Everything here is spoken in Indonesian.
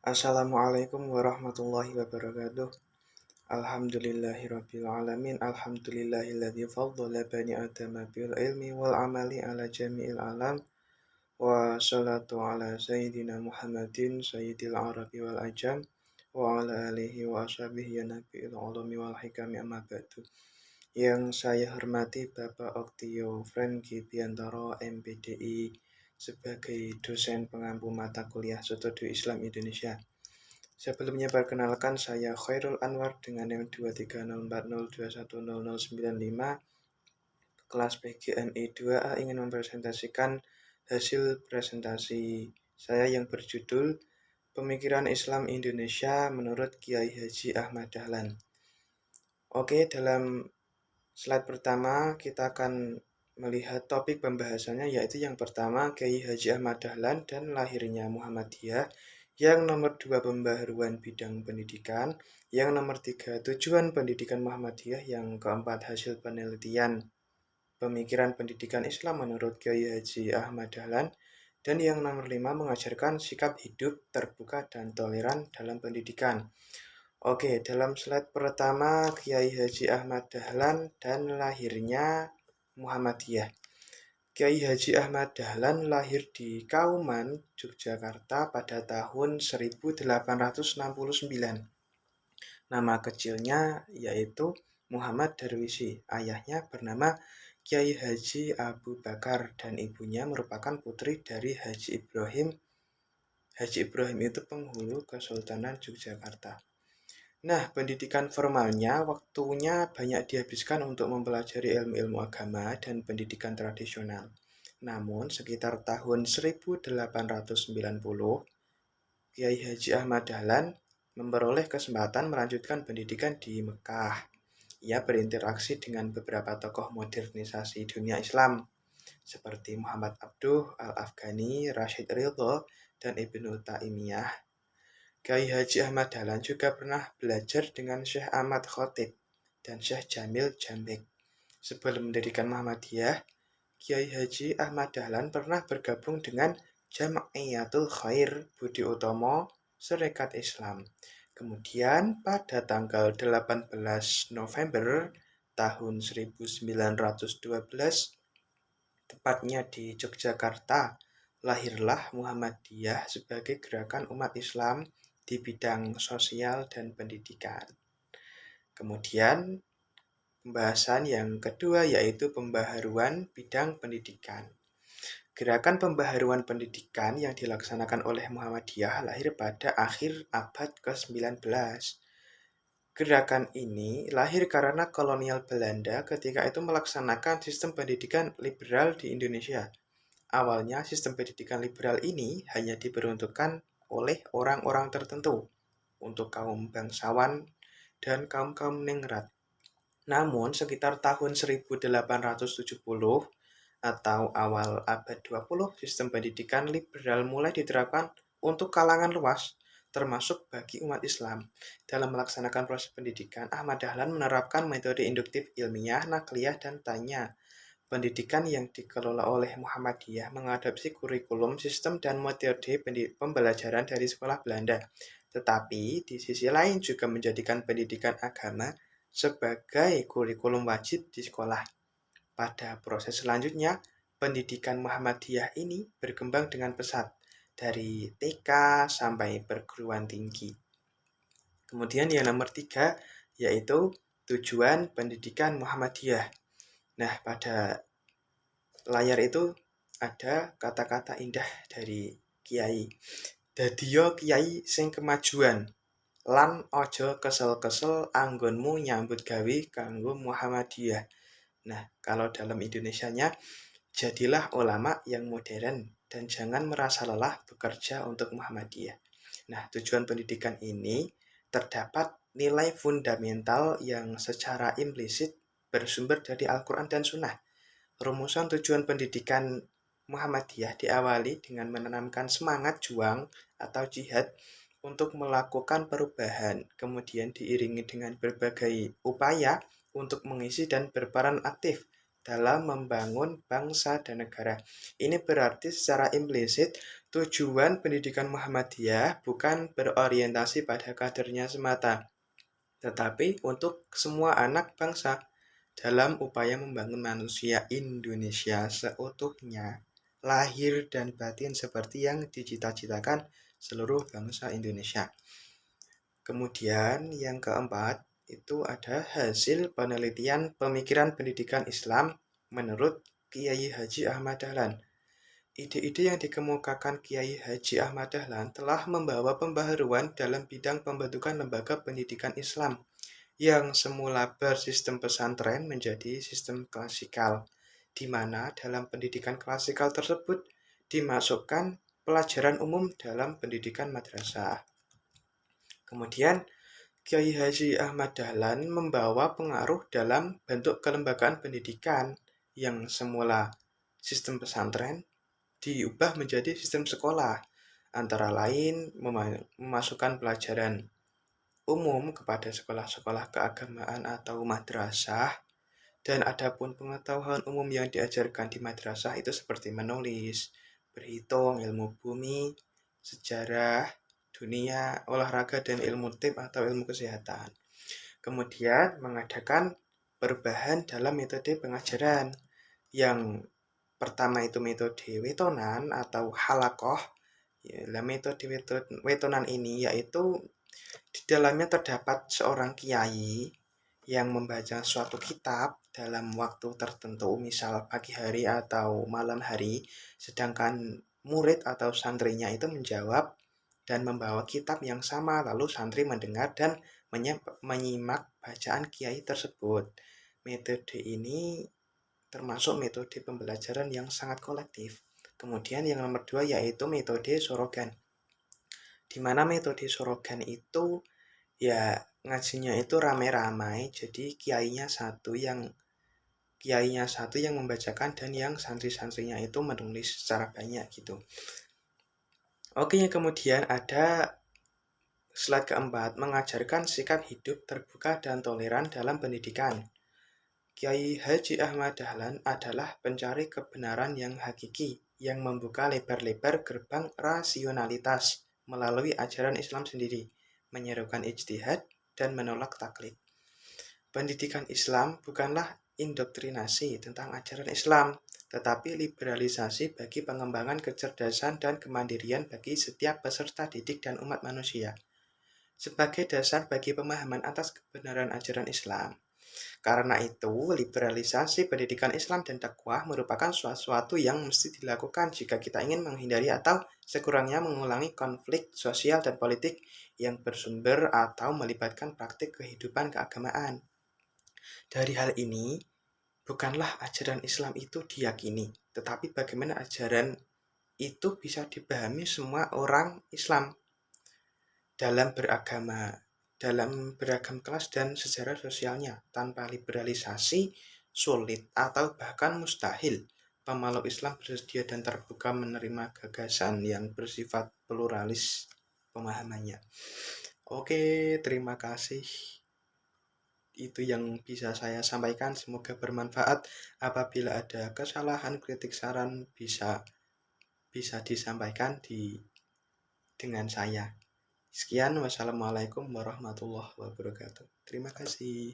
Assalamualaikum warahmatullahi wabarakatuh. Alhamdulillahirabbil alamin. Alhamdulillahilladzi faddala bani adama bil ilmi wal amali ala jami'il alam. Wa sholatu ala sayyidina Muhammadin sayyidil arabi wal ajam wa ala alihi wa ashabihi ya nabiil ulumi wal hikami amma ba'du. Yang saya hormati Bapak Oktio Franky Biantoro MPDI sebagai dosen pengampu mata kuliah Studi Islam Indonesia. Sebelumnya perkenalkan saya Khairul Anwar dengan NIM 23040210095 kelas PGMI 2A ingin mempresentasikan hasil presentasi saya yang berjudul Pemikiran Islam Indonesia menurut Kiai Haji Ahmad Dahlan. Oke, dalam slide pertama kita akan melihat topik pembahasannya, yaitu yang pertama Kiai Haji Ahmad Dahlan dan lahirnya Muhammadiyah, yang nomor 2 pembaharuan bidang pendidikan, yang nomor 3 tujuan pendidikan Muhammadiyah, yang keempat hasil penelitian pemikiran pendidikan Islam menurut Kiai Haji Ahmad Dahlan, dan yang nomor 5 mengajarkan sikap hidup terbuka dan toleran dalam pendidikan. Oke, dalam slide pertama Kiai Haji Ahmad Dahlan dan lahirnya Muhammadiyah. Kiai Haji Ahmad Dahlan lahir di Kauman, Yogyakarta pada tahun 1869. Nama kecilnya yaitu Muhammad Darwisi. Ayahnya bernama Kiai Haji Abu Bakar dan ibunya merupakan putri dari Haji Ibrahim. Haji Ibrahim itu penghulu Kesultanan Yogyakarta. Nah, pendidikan formalnya waktunya banyak dihabiskan untuk mempelajari ilmu-ilmu agama dan pendidikan tradisional. Namun, sekitar tahun 1890, Kiai Haji Ahmad Dahlan memperoleh kesempatan melanjutkan pendidikan di Mekah. Ia berinteraksi dengan beberapa tokoh modernisasi dunia Islam, seperti Muhammad Abduh Al-Afghani, Rashid Ridho, dan Ibnu Taimiyah. Kiai Haji Ahmad Dahlan juga pernah belajar dengan Syekh Ahmad Khotib dan Syekh Jamil Jambek. Sebelum mendirikan Muhammadiyah, Kiai Haji Ahmad Dahlan pernah bergabung dengan Jam'iyatul Khair Budi Utomo Serikat Islam. Kemudian pada tanggal 18 November tahun 1912, tepatnya di Yogyakarta, lahirlah Muhammadiyah sebagai gerakan umat Islam di bidang sosial dan pendidikan. Kemudian pembahasan yang kedua yaitu pembaharuan bidang pendidikan. Gerakan pembaharuan pendidikan yang dilaksanakan oleh Muhammadiyah lahir pada akhir abad ke-19. Gerakan ini lahir karena kolonial Belanda ketika itu melaksanakan sistem pendidikan liberal di Indonesia. Awalnya sistem pendidikan liberal ini hanya diperuntukkan oleh orang-orang tertentu untuk kaum bangsawan dan kaum-kaum ningrat. Namun sekitar tahun 1870 atau awal abad 20, sistem pendidikan liberal mulai diterapkan untuk kalangan luas, termasuk bagi umat Islam. Dalam melaksanakan proses pendidikan, Ahmad Dahlan menerapkan metode induktif ilmiah, nakliyah, dan tanya. Pendidikan yang dikelola oleh Muhammadiyah mengadopsi kurikulum, sistem, dan metode pembelajaran dari sekolah Belanda. Tetapi di sisi lain juga menjadikan pendidikan agama sebagai kurikulum wajib di sekolah. Pada proses selanjutnya, pendidikan Muhammadiyah ini berkembang dengan pesat dari TK sampai perguruan tinggi. Kemudian yang nomor 3 yaitu tujuan pendidikan Muhammadiyah. Nah, pada layar itu ada kata-kata indah dari Kiai. Dadiya Kiai sing kemajuan, lan ojo kesel-kesel anggonmu nyambut gawe kanggo Muhammadiyah. Nah, kalau dalam Indonesianya, jadilah ulama yang modern dan jangan merasa lelah bekerja untuk Muhammadiyah. Nah, tujuan pendidikan ini terdapat nilai fundamental yang secara implisit bersumber dari Al-Quran dan Sunnah. Rumusan tujuan pendidikan Muhammadiyah diawali dengan menanamkan semangat juang atau jihad untuk melakukan perubahan, kemudian diiringi dengan berbagai upaya untuk mengisi dan berperan aktif dalam membangun bangsa dan negara. Ini berarti secara implisit Tujuan pendidikan Muhammadiyah bukan berorientasi pada kadernya semata, tetapi untuk semua anak bangsa dalam upaya membangun manusia Indonesia seutuhnya, lahir dan batin seperti yang dicita-citakan seluruh bangsa Indonesia. Kemudian yang keempat, itu ada hasil penelitian pemikiran pendidikan Islam menurut Kiai Haji Ahmad Dahlan. Ide-ide yang dikemukakan Kiai Haji Ahmad Dahlan telah membawa pembaharuan dalam bidang pembentukan lembaga pendidikan Islam yang semula bersistem pesantren menjadi sistem klasikal, di mana dalam pendidikan klasikal tersebut dimasukkan pelajaran umum dalam pendidikan madrasah. Kemudian Kiai Haji Ahmad Dahlan membawa pengaruh dalam bentuk kelembagaan pendidikan yang semula sistem pesantren diubah menjadi sistem sekolah, antara lain memasukkan pelajaran umum kepada sekolah-sekolah keagamaan atau madrasah, dan adapun pengetahuan umum yang diajarkan di madrasah itu seperti menulis, berhitung, ilmu bumi, sejarah, dunia, olahraga, dan ilmu tip atau ilmu kesehatan. Kemudian mengadakan perubahan dalam metode pengajaran. Yang pertama itu metode wetonan atau halakoh. Metode wetonan ini yaitu di dalamnya terdapat seorang kiai yang membaca suatu kitab dalam waktu tertentu, misal pagi hari atau malam hari, sedangkan murid atau santrinya itu menjawab dan membawa kitab yang sama, lalu santri mendengar dan menyimak bacaan kiai tersebut. Metode ini termasuk metode pembelajaran yang sangat kolektif. Kemudian yang nomor 2 yaitu metode sorogan. Di mana metode sorogan itu ya ngajinya itu rame-ramai, jadi kiainya satu yang membacakan dan yang santri-santrinya itu menulis secara banyak gitu. Oke, kemudian ada slide keempat, mengajarkan sikap hidup terbuka dan toleran dalam pendidikan. Kiai Haji Ahmad Dahlan adalah pencari kebenaran yang hakiki, yang membuka lebar-lebar gerbang rasionalitas melalui ajaran Islam sendiri, menyerukan ijtihad dan menolak taklid. Pendidikan Islam bukanlah indoktrinasi tentang ajaran Islam, tetapi liberalisasi bagi pengembangan kecerdasan dan kemandirian bagi setiap peserta didik dan umat manusia, sebagai dasar bagi pemahaman atas kebenaran ajaran Islam. Karena itu, liberalisasi pendidikan Islam dan dakwah merupakan sesuatu yang mesti dilakukan jika kita ingin menghindari atau sekurangnya mengulangi konflik sosial dan politik yang bersumber atau melibatkan praktik kehidupan keagamaan. Dari hal ini, bukanlah ajaran Islam itu diyakini, tetapi bagaimana ajaran itu bisa dipahami semua orang Islam dalam beragam kelas dan sejarah sosialnya. Tanpa liberalisasi, sulit atau bahkan mustahil pemeluk Islam bersedia dan terbuka menerima gagasan yang bersifat pluralis pemahamannya. Oke, terima kasih. Itu yang bisa saya sampaikan, semoga bermanfaat. Apabila ada kesalahan, kritik, saran bisa disampaikan dengan saya. Sekian, wassalamualaikum warahmatullahi wabarakatuh. Terima kasih.